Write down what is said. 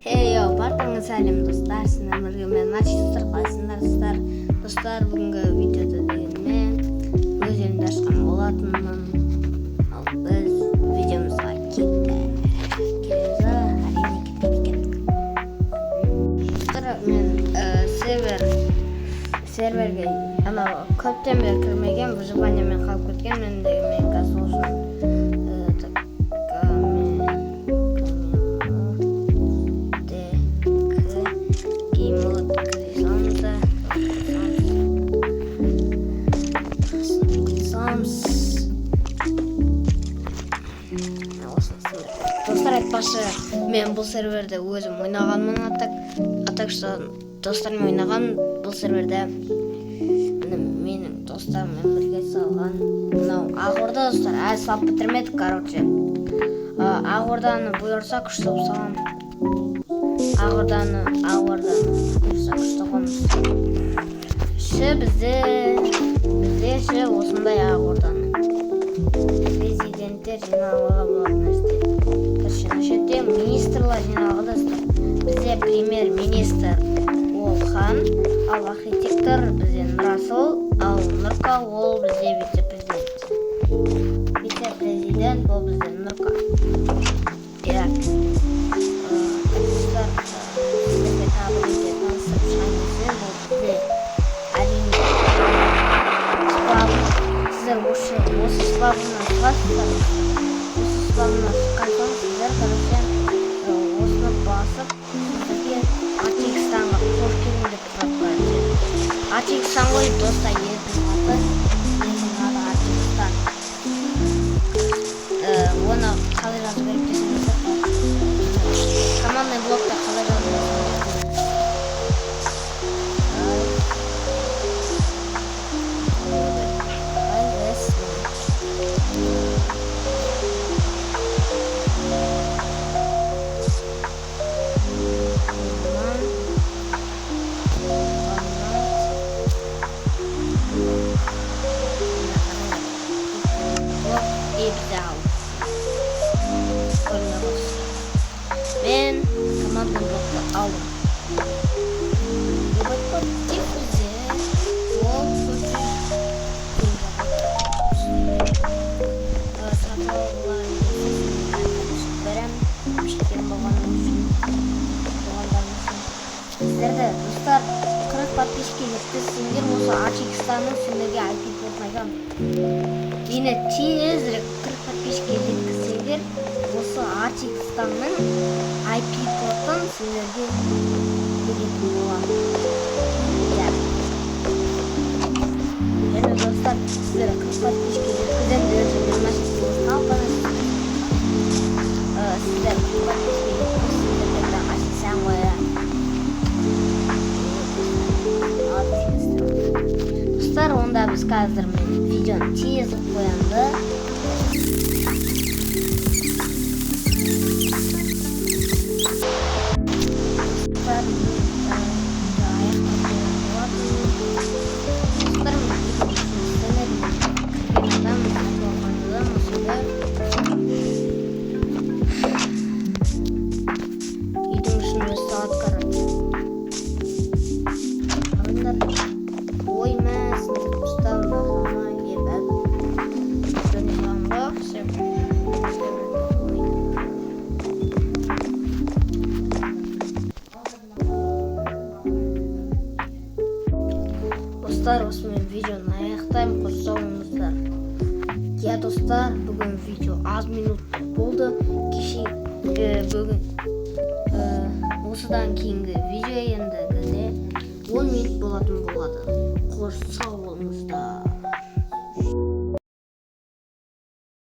Бартыңыз сәлем достар, сіздермен бірге мен Начистер, қалайсыңдар достар? Достар, бүгінгі видеода дегенмен өз елімді ашқан болатынмын. Ал біз видеомызға келеміз, әрине кеттік. Достар, мен серверге көптен бері кірмеген, выживаниемен қалып кеткен, мен қазір осыны достар, айтпақшы, мен бұл серверде өзім ойнағанмын, так что достармен ойнаған бұл серверде менің достарыммен бірге салған. Мынау Ақорда достар, әлі салып бітірмедік, короче. Ақорданы бұйырса күшті болып салам. Ақорданы бұйырса күшті қоныс. Бізде осындай Ақорданы президенттер жиналуға болатын нәрсе. Шетте министрлар жиналғанда бізде премьер-министр ол хан, ал архитектор бізде Нұрасыл, ал Нұрка ол бізде вице-президент. Вице-президент ол бізде Нұрка. Сіздерге табын ете танысып шығайынызы, ол бізде әрине сіздер осы сыбабынан шығасыздар. Осы сыбабынан шыққан соң сіздер осыны басып сіздерге Атекстанға қош келдің деп қояды. Атекстан ғой достар, елдің аты Атекстан. Оны қалай жазу керек десеңіздер, командный блокта қалай жазу керек мен командный блокты алдым. Сіздерді достар 40 подписчикке жеткізсеңдер, осы Атекстанның сендерге IP портын айтамын. Мені тезірек 40 подписчикке жеткізсеңдер, осы Атекстанның IP портын сендерге беретін боламын. Және достар, сіздерге 40 подписчикке жеткіземдер, және Начистер қалпаныз. Сіздер 40 подписчикке жеткізсеңдер, Асен қоя. Достар, онда біз қазір видеоны тез қоямды. Достар, осымен видеоны аяқтаймын, қош сау болыңыздар. Достар, бүгін видео аз минут болды. Бүгін осыдан кейінгі видео енді 10 минут болатын болады. Қош сау болыңыздар.